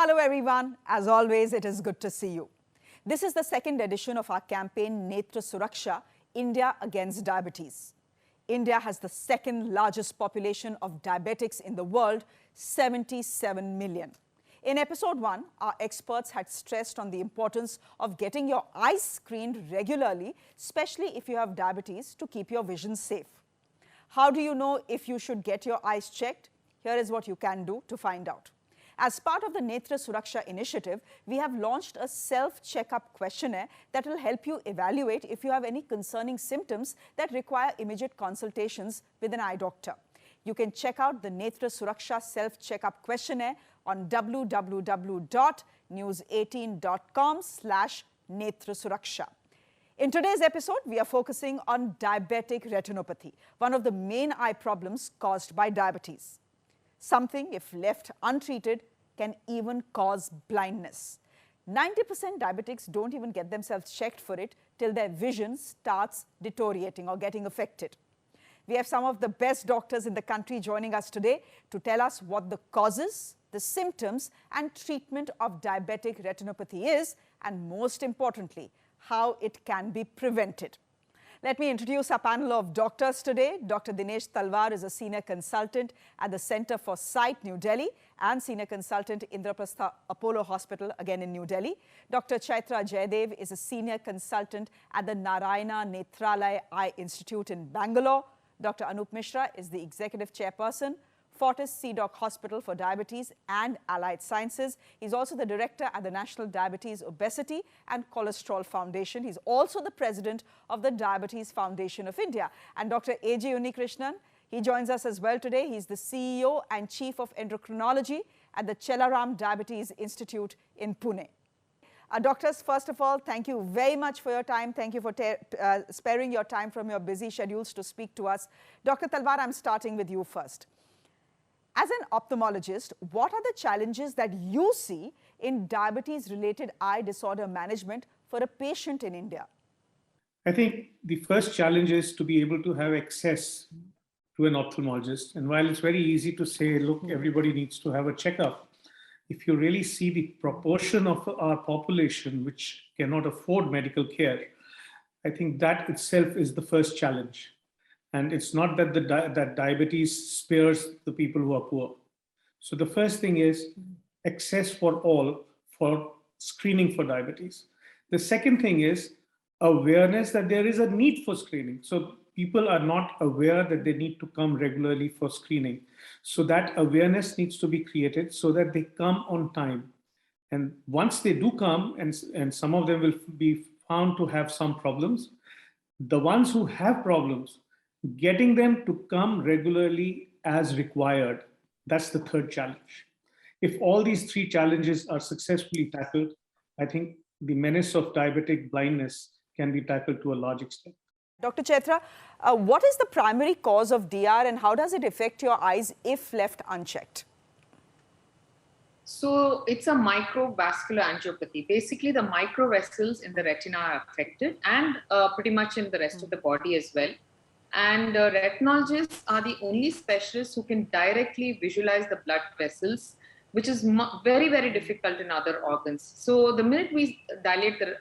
Hello everyone, as always it is good to see you. This is the second edition of our campaign Netra Suraksha, India Against Diabetes. India has the second largest population of diabetics in the world, 77 million. In episode 1, our experts had stressed on the importance of getting your eyes screened regularly, especially if you have diabetes, to keep your vision safe. How do you know if you should get your eyes checked? Here is what you can do to find out. As part of the Netra Suraksha initiative, we have launched a self-checkup questionnaire that will help you evaluate if you have any concerning symptoms that require immediate consultations with an eye doctor. You can check out the Netra Suraksha self-checkup questionnaire on www.news18.com/Netra In today's episode, we are focusing on diabetic retinopathy, one of the main eye problems caused by diabetes. Something, if left untreated, can even cause blindness. 90% diabetics don't even get themselves checked for it till their vision starts deteriorating or getting affected. We have some of the best doctors in the country joining us today to tell us what the causes, the symptoms and treatment of diabetic retinopathy is, and most importantly, how it can be prevented. Let me introduce our panel of doctors today. Dr. Dinesh Talwar is a senior consultant at the Center for Sight, New Delhi, and senior consultant Indraprastha Apollo Hospital, again in New Delhi. Dr. Chaitra Jayadev is a senior consultant at the Narayana Nethralaya Eye Institute in Bangalore. Dr. Anoop Misra is the executive chairperson, Fortis CDOC Hospital for Diabetes and Allied Sciences. He's also the director at the National Diabetes, Obesity and Cholesterol Foundation. He's also the president of the Diabetes Foundation of India. And Dr. A.J. Unnikrishnan, he joins us as well today. He's the CEO and chief of endocrinology at the Chellaram Diabetes Institute in Pune. Doctors, first of all, thank you very much for your time. Thank you for sparing your time from your busy schedules to speak to us. Dr. Talwar, I'm starting with you first. As an ophthalmologist, what are the challenges that you see in diabetes-related eye disorder management for a patient in India? I think the first challenge is to be able to have access to an ophthalmologist. And while it's very easy to say, look, everybody needs to have a checkup, if you really see the proportion of our population which cannot afford medical care, I think that itself is the first challenge. And it's not that that diabetes spares the people who are poor. So the first thing is access for all for screening for diabetes. The second thing is awareness that there is a need for screening. So people are not aware that they need to come regularly for screening. So that awareness needs to be created so that they come on time. And once they do come, and some of them will be found to have some problems, the ones who have problems, getting them to come regularly as required, that's the third challenge. If all these three challenges are successfully tackled, I think the menace of diabetic blindness can be tackled to a large extent. Dr. Chaitra, what is the primary cause of DR and how does it affect your eyes if left unchecked? So it's a microvascular angiopathy. Basically, the microvessels in the retina are affected and pretty much in the rest of the body as well. And retinologists are the only specialists who can directly visualize the blood vessels, which is very, very difficult in other organs. So the minute we dilate the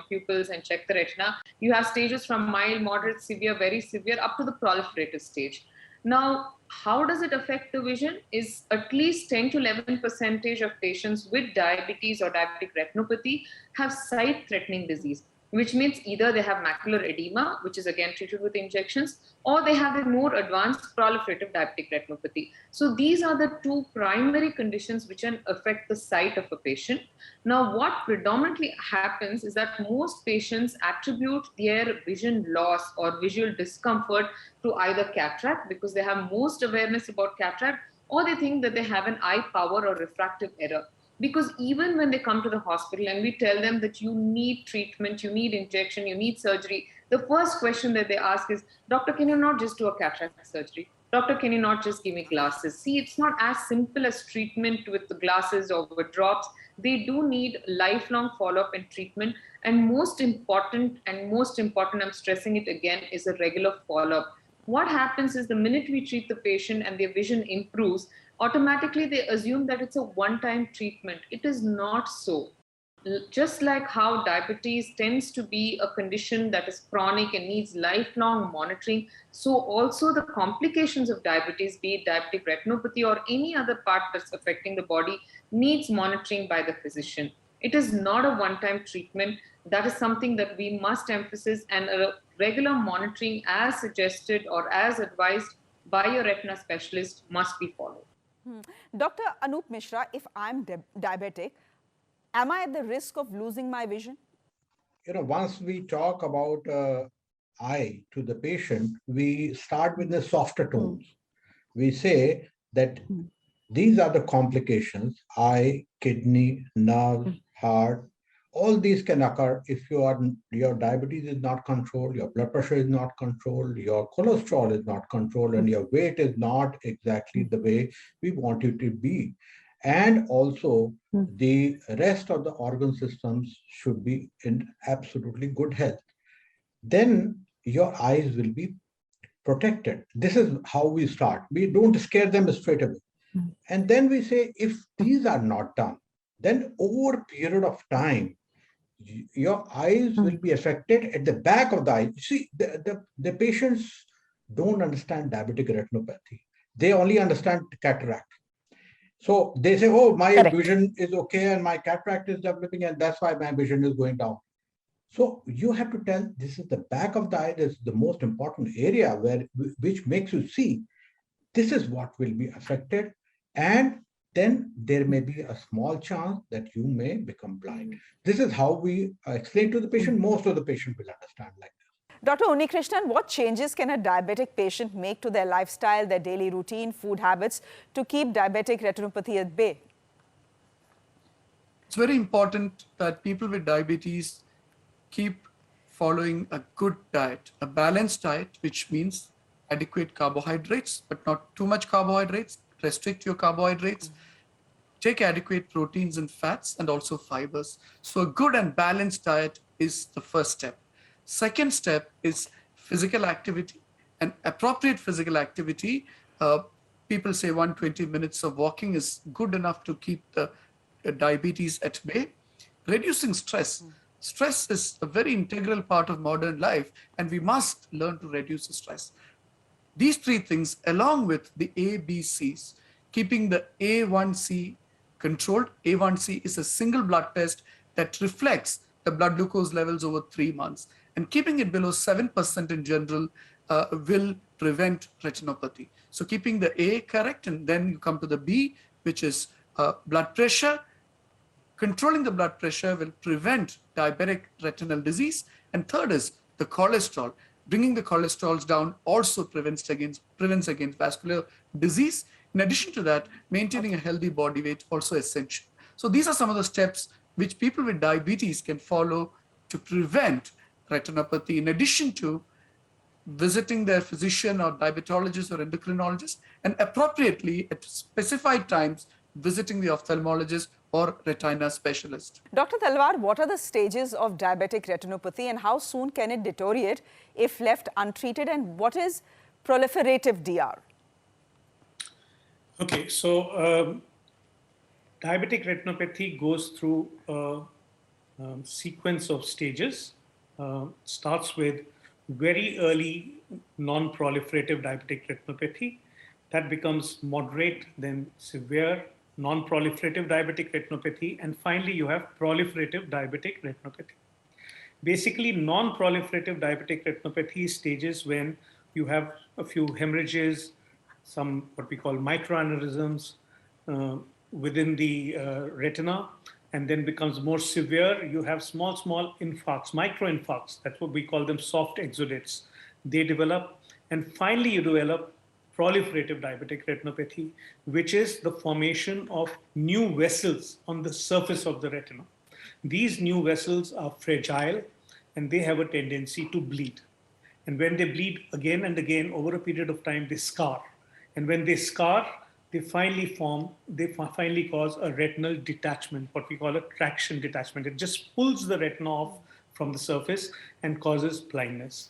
pupils and check the retina, you have stages from mild, moderate, severe, very severe, up to the proliferative stage. Now, how does it affect the vision? Is at least 10 to 11% of patients with diabetes or diabetic retinopathy have sight-threatening disease, which means either they have macular edema, which is again treated with injections, or they have a more advanced proliferative diabetic retinopathy. So these are the two primary conditions which can affect the sight of a patient. Now, what predominantly happens is that most patients attribute their vision loss or visual discomfort to either cataract, because they have most awareness about cataract, or they think that they have an eye power or refractive error. Because even when they come to the hospital and we tell them that you need treatment, you need injection, you need surgery, the first question that they ask is, doctor, can you not just do a cataract surgery? Doctor, can you not just give me glasses? See, it's not as simple as treatment with the glasses or with drops. They do need lifelong follow-up and treatment. And most important, I'm stressing it again, is a regular follow-up. what happens is the minute we treat the patient and their vision improves, automatically they assume that it's a one-time treatment. It is not so. Just like how diabetes tends to be a condition that is chronic and needs lifelong monitoring, so also the complications of diabetes, be it diabetic retinopathy or any other part that's affecting the body, needs monitoring by the physician. It is not a one-time treatment. That is something that we must emphasize, and a regular monitoring as suggested or as advised by your retina specialist must be followed. Dr. Anoop Misra, if I'm diabetic, am I at the risk of losing my vision? Once we talk about eye to the patient, we start with the softer tones. We say that these are the complications: eye, kidney, nerve, heart. All these can occur if your diabetes is not controlled, your blood pressure is not controlled, your cholesterol is not controlled, and your weight is not exactly the way we want it to be. And also, the rest of the organ systems should be in absolutely good health. Then your eyes will be protected. This is how we start. We don't scare them straight away. And then we say, if these are not done, then over a period of time, your eyes will be affected at the back of the eye. See, the patients don't understand diabetic retinopathy. They only understand cataract. So they say, oh, my vision is okay and my cataract is developing and that's why my vision is going down. So you have to tell, this is the back of the eye, this is the most important area which makes you see. This is what will be affected. And then there may be a small chance that you may become blind. This is how we explain to the patient. Most of the patient will understand like this. Dr. Unnikrishnan, what changes can a diabetic patient make to their lifestyle, their daily routine, food habits to keep diabetic retinopathy at bay? It's very important that people with diabetes keep following a good diet, a balanced diet, which means adequate carbohydrates, but not too much carbohydrates. Restrict your carbohydrates. Take adequate proteins and fats and also fibers. So a good and balanced diet is the first step. Second step is physical activity, and appropriate physical activity. People say 120 minutes of walking is good enough to keep the diabetes at bay. Reducing stress. Stress is a very integral part of modern life, and we must learn to reduce the stress. These three things, along with the ABCs, keeping the A1C controlled. A1C is a single blood test that reflects the blood glucose levels over 3 months. And keeping it below 7% in general will prevent retinopathy. So keeping the A correct, and then you come to the B, which is blood pressure. Controlling the blood pressure will prevent diabetic retinal disease. And third is the cholesterol. Bringing the cholesterols down also prevents against vascular disease. In addition to that, maintaining a healthy body weight also essential. So these are some of the steps which people with diabetes can follow to prevent retinopathy, in addition to visiting their physician or diabetologist or endocrinologist, and appropriately at specified times visiting the ophthalmologist or retina specialist. Dr. Talwar, what are the stages of diabetic retinopathy and how soon can it deteriorate if left untreated, and what is proliferative DR? Okay, so diabetic retinopathy goes through a sequence of stages. Starts with very early non-proliferative diabetic retinopathy. That becomes moderate, then severe non-proliferative diabetic retinopathy, and finally you have proliferative diabetic retinopathy. Basically, non-proliferative diabetic retinopathy stages when you have a few hemorrhages, some what we call microaneurysms within the retina, and then becomes more severe. You have small infarcts, microinfarcts. That's what we call them, soft exudates. They develop, and finally you develop proliferative diabetic retinopathy, which is the formation of new vessels on the surface of the retina. These new vessels are fragile and they have a tendency to bleed. And when they bleed again and again over a period of time, they scar. And when they scar, they finally cause a retinal detachment, what we call a traction detachment. It just pulls the retina off from the surface and causes blindness.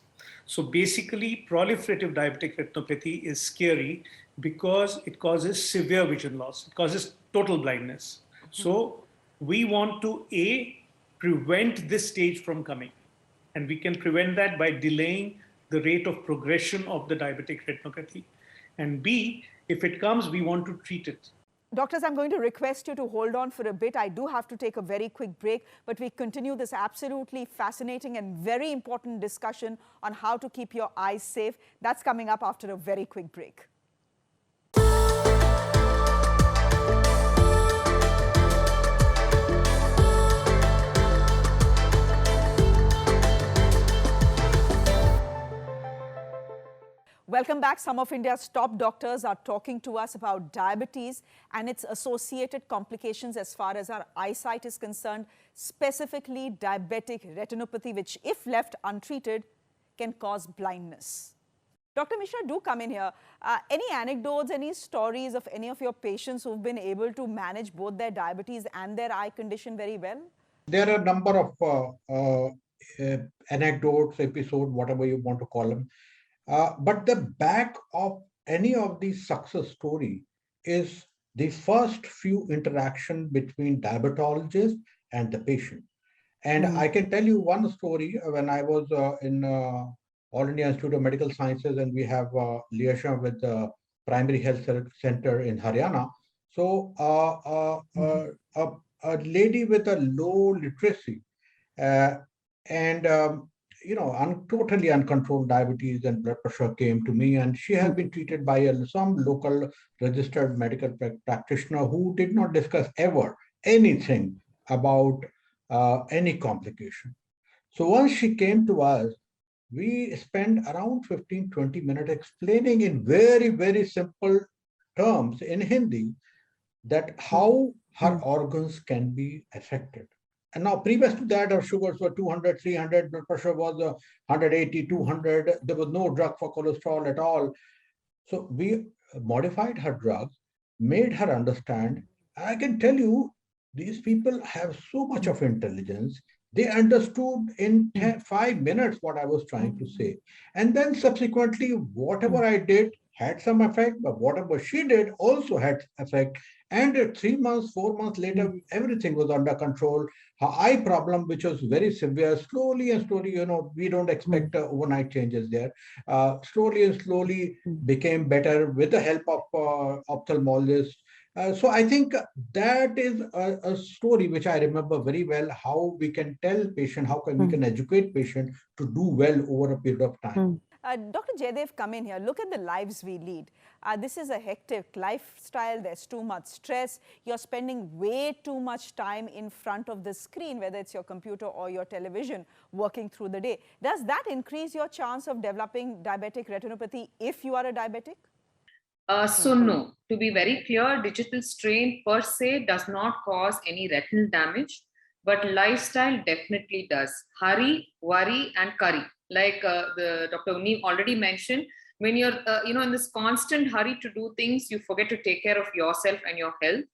So basically, proliferative diabetic retinopathy is scary because it causes severe vision loss. It causes total blindness. So we want to prevent this stage from coming. And we can prevent that by delaying the rate of progression of the diabetic retinopathy. And B, if it comes, we want to treat it. Doctors, I'm going to request you to hold on for a bit. I do have to take a very quick break, but we continue this absolutely fascinating and very important discussion on how to keep your eyes safe. That's coming up after a very quick break. Welcome back. Some of India's top doctors are talking to us about diabetes and its associated complications as far as our eyesight is concerned, specifically diabetic retinopathy, which if left untreated can cause blindness. Dr. Misra, do come in here. Any anecdotes, any stories of any of your patients who've been able to manage both their diabetes and their eye condition very well? There are a number of anecdotes, episodes, whatever you want to call them. But the back of any of these success story is the first few interaction between diabetologist and the patient. And I can tell you one story when I was in All India Institute of Medical Sciences, and we have liaison with the Primary Health Center in Haryana. So a lady with a low literacy totally uncontrolled diabetes and blood pressure came to me, and she has been treated by some local registered medical practitioner who did not discuss ever anything about any complication. So once she came to us, we spent around 15-20 minutes explaining in very, very simple terms in Hindi that how her organs can be affected. And now, previous to that, our sugars were 200, 300, blood pressure was 180, 200. There was no drug for cholesterol at all. So we modified her drugs, made her understand. I can tell you, these people have so much of intelligence. They understood in 5 minutes what I was trying to say. And then subsequently, whatever I did had some effect, but whatever she did also had effect. And 3 months, 4 months later, everything was under control. Her eye problem, which was very severe, slowly and slowly, we don't expect overnight changes there. Slowly and slowly became better with the help of ophthalmologists. So I think that is a story which I remember very well, how we can tell patient, we can educate patient to do well over a period of time. Dr. Jayadev, come in here. Look at the lives we lead. This is a hectic lifestyle. There's too much stress. You're spending way too much time in front of the screen, whether it's your computer or your television, working through the day. Does that increase your chance of developing diabetic retinopathy if you are a diabetic? So no, to be very clear, digital strain per se does not cause any retinal damage, but lifestyle definitely does. Hurry, worry, and curry. Like the Dr. Unni already mentioned, when you're in this constant hurry to do things, you forget to take care of yourself and your health.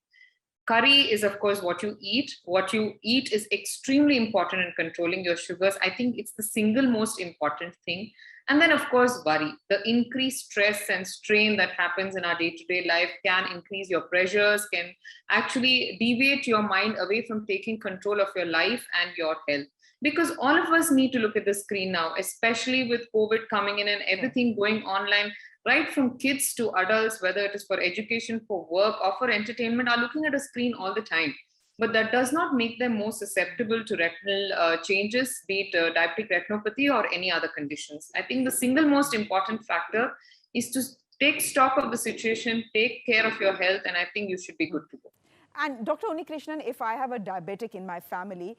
Curry is, of course, what you eat. What you eat is extremely important in controlling your sugars. I think it's the single most important thing. And then, of course, worry. The increased stress and strain that happens in our day-to-day life can increase your pressures, can actually deviate your mind away from taking control of your life and your health. Because all of us need to look at the screen now, especially with COVID coming in and everything going online, right from kids to adults, whether it is for education, for work, or for entertainment, are looking at a screen all the time. But that does not make them more susceptible to retinal changes, be it diabetic retinopathy or any other conditions. I think the single most important factor is to take stock of the situation, take care of your health, and I think you should be good to go. And Dr. Unnikrishnan, if I have a diabetic in my family,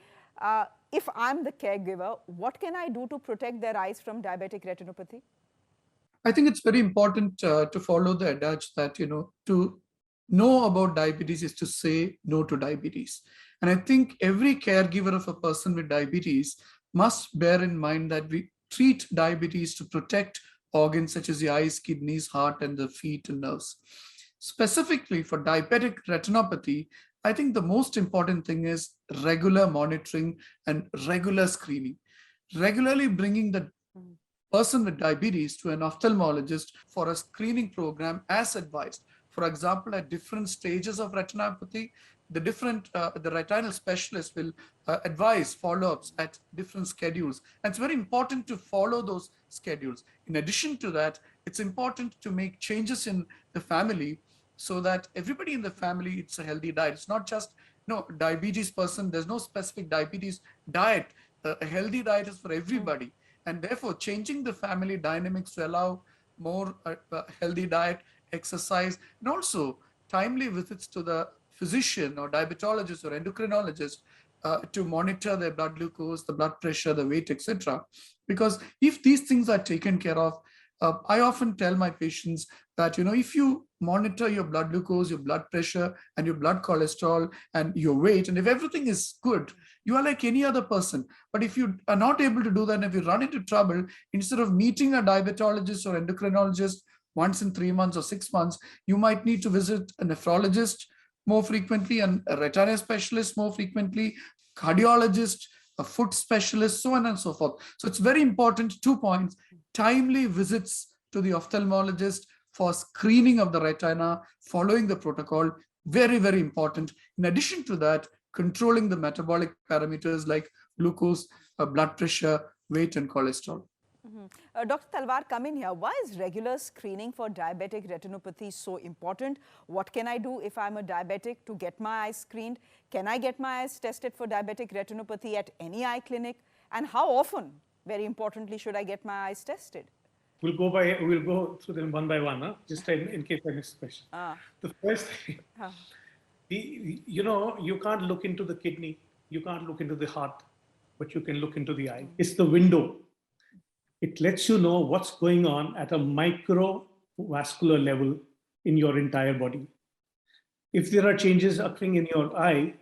if I'm the caregiver, what can I do to protect their eyes from diabetic retinopathy? I think it's very important to follow the adage that, to know about diabetes is to say no to diabetes. And I think every caregiver of a person with diabetes must bear in mind that we treat diabetes to protect organs such as the eyes, kidneys, heart, and the feet and nerves. Specifically for diabetic retinopathy, I think the most important thing is regular monitoring and regular screening. Regularly bringing the person with diabetes to an ophthalmologist for a screening program as advised. For example, at different stages of retinopathy, the retinal specialist will advise follow-ups at different schedules. And it's very important to follow those schedules. In addition to that, it's important to make changes in the family so that everybody in the family eats a healthy diet. It's not just diabetes person. There's no specific diabetes diet. A healthy diet is for everybody. And therefore, changing the family dynamics to allow more healthy diet, exercise, and also timely visits to the physician or diabetologist or endocrinologist to monitor their blood glucose, the blood pressure, the weight, etc. Because if these things are taken care of, I often tell my patients that, if you monitor your blood glucose, your blood pressure, and your blood cholesterol, and your weight, and if everything is good, you are like any other person. But if you are not able to do that, and if you run into trouble, instead of meeting a diabetologist or endocrinologist once in 3 months or 6 months, you might need to visit a nephrologist more frequently and a retina specialist more frequently, cardiologist, a foot specialist, so on and so forth. So it's very important, 2 points: timely visits to the ophthalmologist for screening of the retina, following the protocol, very, very important. In addition to that, controlling the metabolic parameters like glucose, blood pressure, weight, and cholesterol. Dr. Talwar, come in here. Why is regular screening for diabetic retinopathy so important? What can I do if I'm a diabetic to get my eyes screened? Can I get my eyes tested for diabetic retinopathy at any eye clinic? And how often, very importantly, should I get my eyes tested? We'll go through them one by one, huh? Just in case I missed the question. The first thing, you can't look into the kidney, you can't look into the heart, but you can look into the eye. It's the window. It lets you know what's going on at a microvascular level in your entire body. If there are changes occurring in your eye,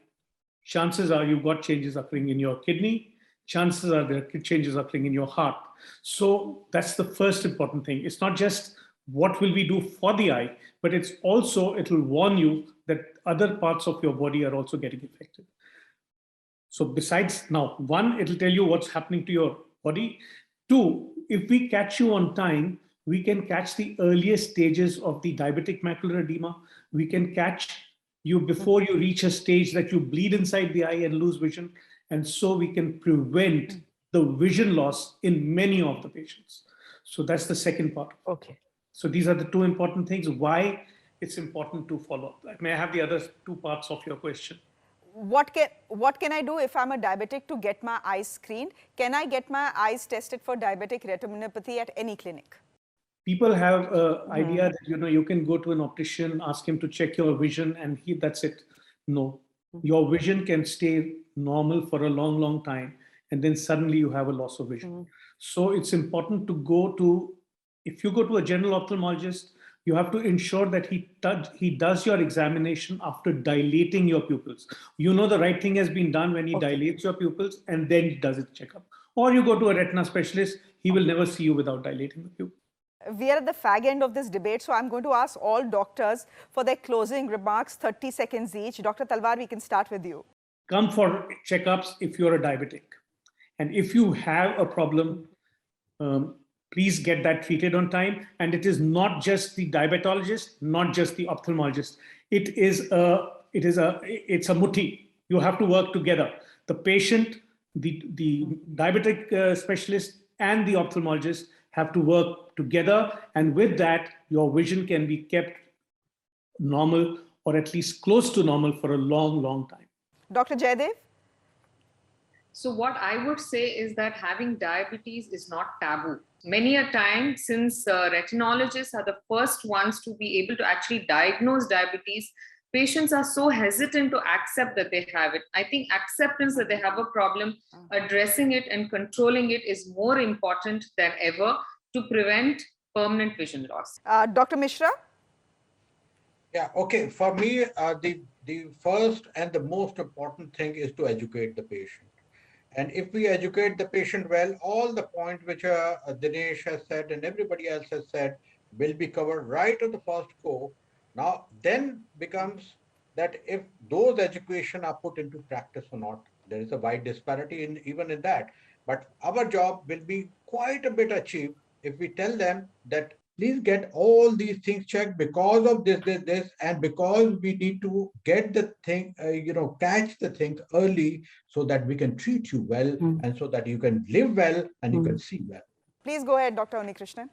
chances are you've got changes occurring in your kidney, chances are there are changes occurring in your heart. So that's the first important thing. It's not just what will we do for the eye, but it's also, it will warn you that other parts of your body are also getting affected. So besides, now, one, it'll tell you what's happening to your body. Two, if we catch you on time, we can catch the earliest stages of the diabetic macular edema. We can catch you before you reach a stage that you bleed inside the eye and lose vision. And so we can prevent the vision loss in many of the patients. So that's the second part. Okay. So these are the two important things, why it's important to follow up. May I have the other two parts of your question? What can I do if I'm a diabetic to get my eyes screened? Can I get my eyes tested for diabetic retinopathy at any clinic? People have an idea that you can go to an optician, ask him to check your vision, and that's it. No, your vision can stay normal for a long, long time, and then suddenly you have a loss of vision. So it's important to go to, if you go to a general ophthalmologist, you have to ensure that he does your examination after dilating your pupils. The right thing has been done when he dilates your pupils and then he does his checkup. Or you go to a retina specialist, he will never see you without dilating the pupil. We are at the fag end of this debate, so I'm going to ask all doctors for their closing remarks, 30 seconds each. Dr. Talwar, we can start with you. Come for checkups if you're a diabetic. And if you have a problem, please get that treated on time. And it is not just the diabetologist, not just the ophthalmologist. It's a mutti. You have to work together. The patient, the diabetic specialist, and the ophthalmologist have to work together. And with that, your vision can be kept normal or at least close to normal for a long, long time. Dr. Jayadev? So what I would say is that having diabetes is not taboo. Many a time, since retinologists are the first ones to be able to actually diagnose diabetes, patients are so hesitant to accept that they have it. I think acceptance that they have a problem, addressing it and controlling it is more important than ever to prevent permanent vision loss. Dr. Misra? Yeah, okay. For me, the first and the most important thing is to educate the patient. And if we educate the patient well, all the points which Dinesh has said and everybody else has said will be covered right at the first go. Now, then becomes that if those education are put into practice or not, there is a wide disparity even in that. But our job will be quite a bit achieved if we tell them that please get all these things checked because of this, and because we need to get the thing, catch the things early so that we can treat you well and so that you can live well and you can see well. Please go ahead, Dr. Unnikrishnan.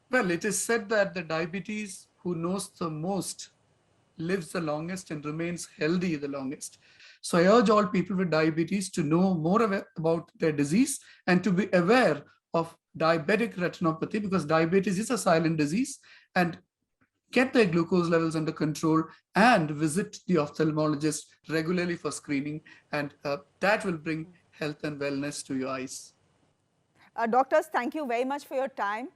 Well, it is said that the diabetes who knows the most lives the longest and remains healthy the longest. So I urge all people with diabetes to know more about their disease and to be aware of diabetic retinopathy, because diabetes is a silent disease, and get their glucose levels under control and visit the ophthalmologist regularly for screening, and that will bring health and wellness to your eyes. Doctors, thank you very much for your time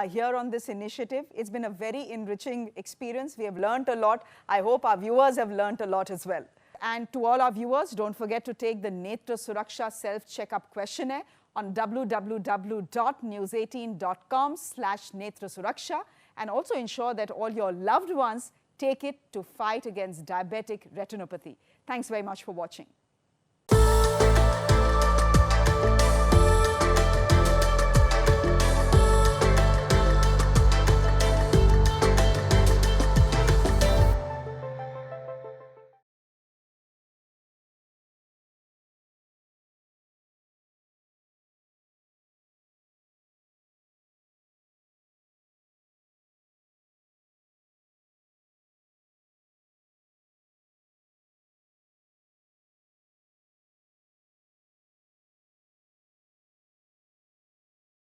here on this initiative. It's been a very enriching experience. We have learned a lot. I hope our viewers have learned a lot as well. And to all our viewers, don't forget to take the Netra Suraksha self-checkup questionnaire on www.news18.com/Netra Suraksha, and also ensure that all your loved ones take it to fight against diabetic retinopathy. Thanks very much for watching.